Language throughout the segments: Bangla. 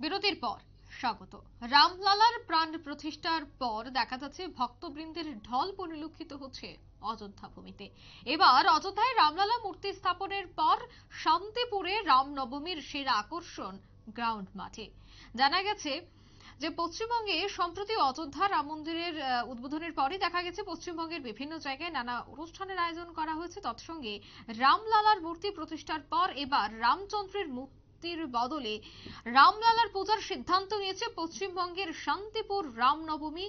বিরতির পর স্বাগত। রামলালার প্রাণ প্রতিষ্ঠার পর দেখা যাচ্ছে ভক্তবৃন্দের ঢল পরিলক্ষিত হচ্ছে অযোধ্যা ভূমিতে। এবার অযোধ্যায় রামলালা মূর্তি স্থাপনের পর শান্তিপুরে রামনবমীর সেরা আকর্ষণ গ্রাউন্ড মাঠে। জানা গেছে যে পশ্চিমবঙ্গে সম্প্রতি অযোধ্যা রাম মন্দিরের উদ্বোধনের পরই দেখা গেছে পশ্চিমবঙ্গের বিভিন্ন জায়গায় নানা অনুষ্ঠানের আয়োজন করা হয়েছে। তৎসঙ্গে রামলালার মূর্তি প্রতিষ্ঠার পর এবার রামচন্দ্রের মূর্তির বদলে রামলালার পূজার সিদ্ধান্ত নিয়েছে পশ্চিমবঙ্গের শান্তিপুর রামনবমী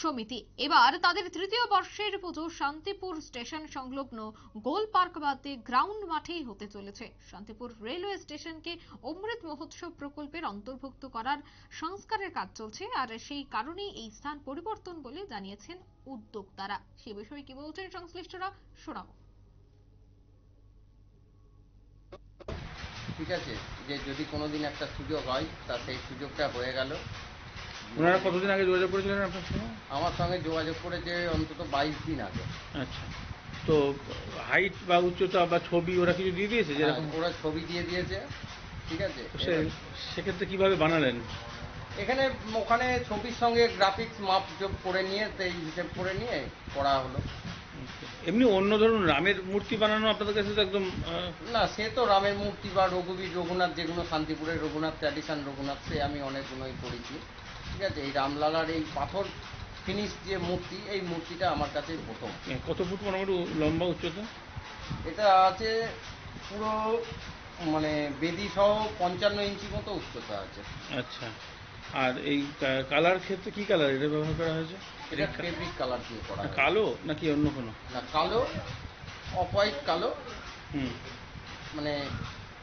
সমিতি। এবার তাদের তৃতীয় বর্ষের পুজো শান্তিপুর স্টেশন সংলগ্ন গোল পার্ক বাদে গ্রাউন্ড মাঠেই হতে চলেছে। শান্তিপুর রেলওয়ে স্টেশনকে অমৃত মহোৎসব প্রকল্পের অন্তর্ভুক্ত করার সংস্কারের কাজ চলছে, আর সেই কারণেই এই স্থান পরিবর্তন বলে জানিয়েছেন উদ্যোক্তারা। সে বিষয়ে কি বলছেন সংশ্লিষ্টরা, শোনাবো। ঠিক আছে, যে যদি কোনোদিন একটা সুযোগ হয় তা সেই সুযোগটা হয়ে গেল। ওনারা কতদিন আগে যোগাযোগ করেছিলেন আপনার সঙ্গে? আমার সঙ্গে যোগাযোগ করেছে অন্তত 22 দিন আগে। আচ্ছা, তো হাইট বা উচ্চতা বা ছবি ওরা কিছু দিয়ে দিয়েছে? যেরকম ওরা ছবি দিয়ে দিয়েছে। ঠিক আছে, সেক্ষেত্রে কিভাবে বানালেন? এখানে ওখানে ছবির সঙ্গে গ্রাফিক্স মাপ যোগ করে নিয়ে সেই হিসেব করে নিয়ে করা হলো। এমনি অন্য ধরুন রামের মূর্তি বানানো আপনাদের কাছে তো একদম না, সে তো রামের মূর্তি বা রঘুবীর রঘুনাথ, যেগুলো শান্তিপুরের রঘুনাথ ট্র্যাডিশন রঘুনাথ, সে আমি অনেকগুলোই করেছি। ঠিক আছে, এই রামলালার এই পাথর ফিনিশ যে মূর্তি, এই মূর্তিটা আমার কাছে প্রথম। কত ফুট মোটামুটি লম্বা উচ্চতা? এটা আছে পুরো মানে বেদি সহ 55 ইঞ্চি মতো উচ্চতা আছে। আচ্ছা, আর এই কালার ক্ষেত্রে কি কালার এটা ব্যবহার করা হয়েছে? এটা ফেব্রিক কালার দিয়ে করা। কালো নাকি অন্য কোনো? না, কালো, অফ হোয়াইট কালো। মানে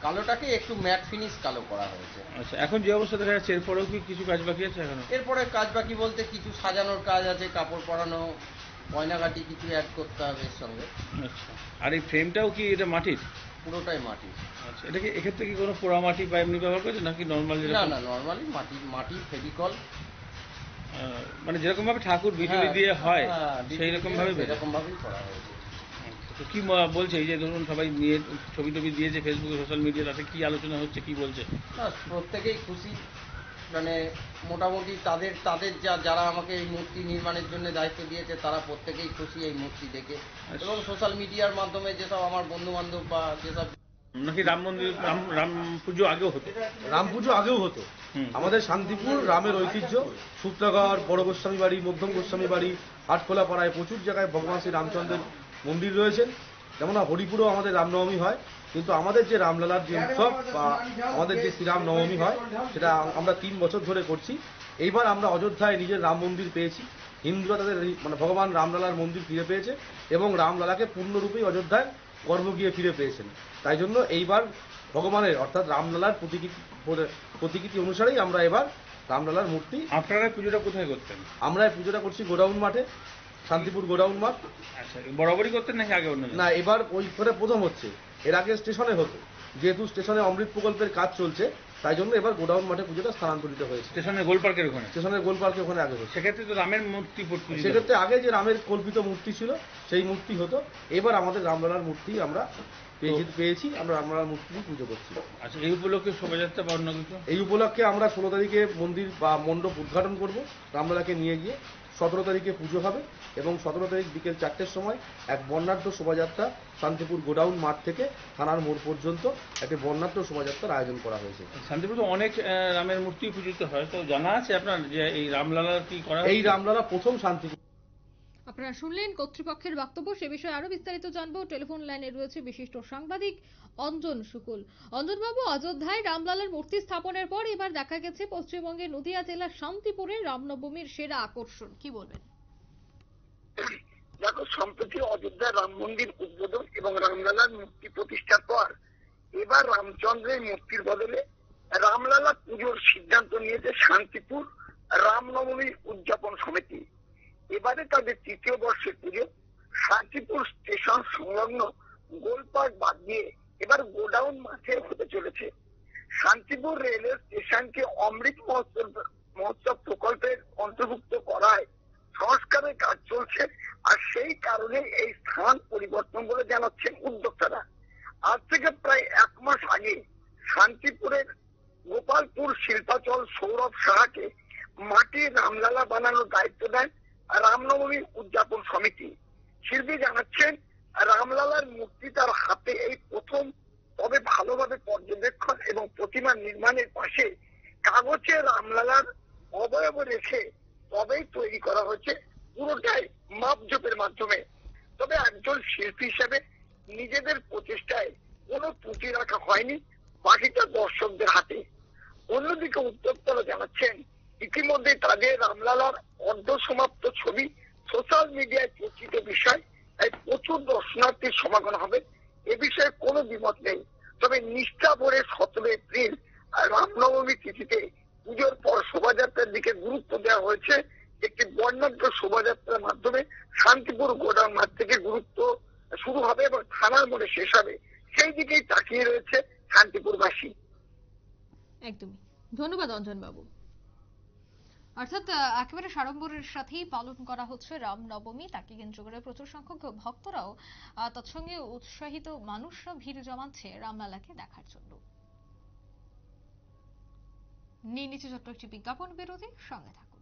কালোটাকে একটু ম্যাট ফিনিশ কালো করা হয়েছে। আচ্ছা, এখন যে অবস্থা দেখা যাচ্ছে এরপরেও কি কিছু কাজ বাকি আছে এখনো? এরপরে কাজ বাকি বলতে কিছু সাজানোর কাজ আছে, কাপড় পরানো, গয়নাগাটি কিছু অ্যাড করতে হবে এর সঙ্গে। আচ্ছা, আর এই ফ্রেমটাও কি এটা মাটির? পুরোটাই মাটি। আচ্ছা, এটা কি এক্ষেত্রে কি কোনো পোড়া মাটি বা এমনি ব্যবহার করেছে নাকি নর্মাল? না না, নর্মালি মাটি ফেভিকল, মানে যেরকম ভাবে ঠাকুর বিজলি দিয়ে হয় সেই রকম ভাবে এরকমভাবেই করা হয়েছে। তো কি বলছে এই যে ধরুন সবাই নিয়ে ছবি টবি দিয়েছে ফেসবুকে, সোশ্যাল মিডিয়া, তাতে কি আলোচনা হচ্ছে, কি বলছে? না, প্রত্যেকেই খুশি। মানে মোটামুটি তাদের যারা আমাকে এই মূর্তি নির্মাণের জন্য দায়িত্ব দিয়েছে তারা প্রত্যেকেই খুশি এই মূর্তি দেখে। এবং সোশ্যাল মিডিয়ার মাধ্যমে যেসব আমার বন্ধু বান্ধব বা যেসব নাকি রাম মন্দির রাম পুজো আগেও হতো? রাম পুজো আগেও হতো। আমাদের শান্তিপুর রামের ঐতিহ্য। সূত্রাগড়, বড় গোস্বামী বাড়ি, মধ্যম গোস্বামী বাড়ি, আটখোলা পাড়ায় প্রচুর জায়গায় ভগবান শ্রী রামচন্দ্রের মন্দির রয়েছেন। যেমন হরিপুরেও আমাদের রামনবমী হয়, কিন্তু আমাদের যে রামলালার যে উৎসব বা আমাদের যে শ্রীরাম নবমী হয় সেটা আমরা 3 বছর ধরে করছি। এইবার আমরা অযোধ্যায় নিজের রাম মন্দির পেয়েছি। হিন্দুরা তাদের মানে ভগবান রামলালার মন্দির ফিরে পেয়েছে এবং রামলালাকে পূর্ণরূপেই অযোধ্যায় গর্ভ গিয়ে ফিরে পেয়েছেন। তাই জন্য এইবার ভগবানের অর্থাৎ রামলালার প্রতিকৃতি অনুসারেই আমরা এবার রামলালার মূর্তি। আপনারা পুজোটা কোথায় করতেন? আমরা পুজোটা করছি গোডাউন মাঠে, শান্তিপুর গোডাউন মাঠ। আচ্ছা, বরাবরই করতেন নাকি আগে অন্য? না, এবার ওই করে প্রথম হচ্ছে। এর আগে স্টেশনে হতো, যেহেতু স্টেশনে অমৃত প্রকল্পের কাজ চলছে তাই জন্য এবার গোডাউন মাঠে পুজোটা স্থানান্তরিত হয়েছে। স্টেশনের গোল পার্কের ওখানে? স্টেশনের গোল পার্কের ওখানে আগে হতো। সেক্ষেত্রে তো রামের মূর্তি, সেক্ষেত্রে আগে যে রামের কল্পিত মূর্তি ছিল সেই মূর্তি হতো। এবার আমাদের রামলালার মূর্তি আমরা পেয়েছি, আমরা রামলালার মূর্তি পুজো করছি। আচ্ছা, এই উপলক্ষে শোভাযাত্রা বা অন্য কিছু? এই উপলক্ষে আমরা 16 তারিখে মন্দির বা মণ্ডপ উদ্ঘাটন করব রামলালাকে নিয়ে গিয়ে। 17 তারিখে পুজো হবে এবং 17 তারিখ বিকেল 4টের সময় এক বর্ণাঢ্য শোভাযাত্রা শান্তিপুর গোডাউন মাঠ থেকে থানার মোড় পর্যন্ত একটি বর্ণাঢ্য শোভাযাত্রার আয়োজন করা হয়েছে। শান্তিপুর তো অনেক রামের মূর্তি পূজিত হয়, তো জানা আছে আপনার যে এই রামলালার কি করা? এই রামলালা প্রথম শান্তিপুর। আপনারা শুনলেন কর্তৃপক্ষের বক্তব্য। সে বিষয়ে আরো বিস্তারিত জানবো। টেলিফোন লাইনে রয়েছে বিশিষ্ট সাংবাদিক অঞ্জন শুকুল। অঞ্জনবাবু, অযোধ্যায় রামলালার মূর্তি স্থাপনের পর এবার দেখা গেছে পশ্চিমবঙ্গের নদিয়া জেলার শান্তিপুরে রামনবমীর সেরা আকর্ষণ, কি বলবেন? দেখো, সম্প্রতি অযোধ্যার রাম মন্দির উদ্বোধন এবং রামলালার মূর্তি প্রতিষ্ঠার পর এবার রামচন্দ্রের মূর্তির বদলে রামলালা পুজোর সিদ্ধান্ত নিয়েছে শান্তিপুর রামনবমী উদযাপন সমিতি। এবারে তাদের তৃতীয় বর্ষের পুজো শান্তিপুর স্টেশন সংলগ্ন গোলপার্ক বাদ দিয়ে এবার গোডাউন মাঠে হতে চলেছে। শান্তিপুর রেলওয়ে স্টেশনকে অমৃত মহোৎসব প্রকল্পের অন্তর্ভুক্ত করায় সংস্কারের কাজ চলছে, আর সেই কারণে এই স্থান পরিবর্তন বলে জানাচ্ছেন উদ্যোক্তারা। আজ থেকে প্রায় 1 মাস আগে শান্তিপুরের গোপালপুর শিল্পাচল সৌরভ সাহাকে মাটির রামলালা বানানোর দায়িত্ব দেন রামনবমী উদযাপন সমিতি। শিল্পী জানাচ্ছেন, রামলালার মূর্তি তার হাতে এই প্রথম, তবে ভালোভাবে পর্যবেক্ষণ এবং প্রতিমা নির্মাণের পাশে কাগজে রামলালার অবয়ব রেখে তবেই তৈরি করা হয়েছে, পুরোটাই মাপজোপের মাধ্যমে। তবে একজন শিল্পী হিসেবে নিজেদের প্রচেষ্টায় কোনো ত্রুটি রাখা হয়নি, বাকিটা দর্শকদের হাতে। অন্যদিকে উদ্যোক্তারা জানাচ্ছেন, ইতিমধ্যে তাদের রামলালার অর্ধসমাপ্ত ছবি সোশ্যাল মিডিয়ায় চর্চিত বিষয়, তাই প্রচুর দর্শনার্থীর সমাগম হবে, এ বিষয়ে কোনো দ্বিমত নেই। তবে নিষ্ঠা ভরে 17 এপ্রিল রামনবমী তিথিতে পুজোর পর শোভাযাত্রার দিকে গুরুত্ব দেওয়া হয়েছে। একটি বর্ণাঢ্য শোভাযাত্রার মাধ্যমে শান্তিপুর গোডাউন মাঠ থেকে গুরুত্ব শুরু হবে এবং থানার মোড়ে শেষ হবে, সেই দিকেই তাকিয়ে রয়েছে শান্তিপুরবাসী। একদমই ধন্যবাদ অঞ্জন বাবু। অর্থাৎ একেবারে সাড়ম্বরের সাথেই পালন করা হচ্ছে রামনবমী, তাকে কেন্দ্র করে প্রচুর সংখ্যক ভক্তরাও তৎসঙ্গে উৎসাহিত মানুষরা ভিড় জমাচ্ছে রামলালাকে দেখার জন্য। নিয়ে নিচ্ছে ছোট্ট একটি বিজ্ঞাপন বিরতি, সঙ্গে থাকুন।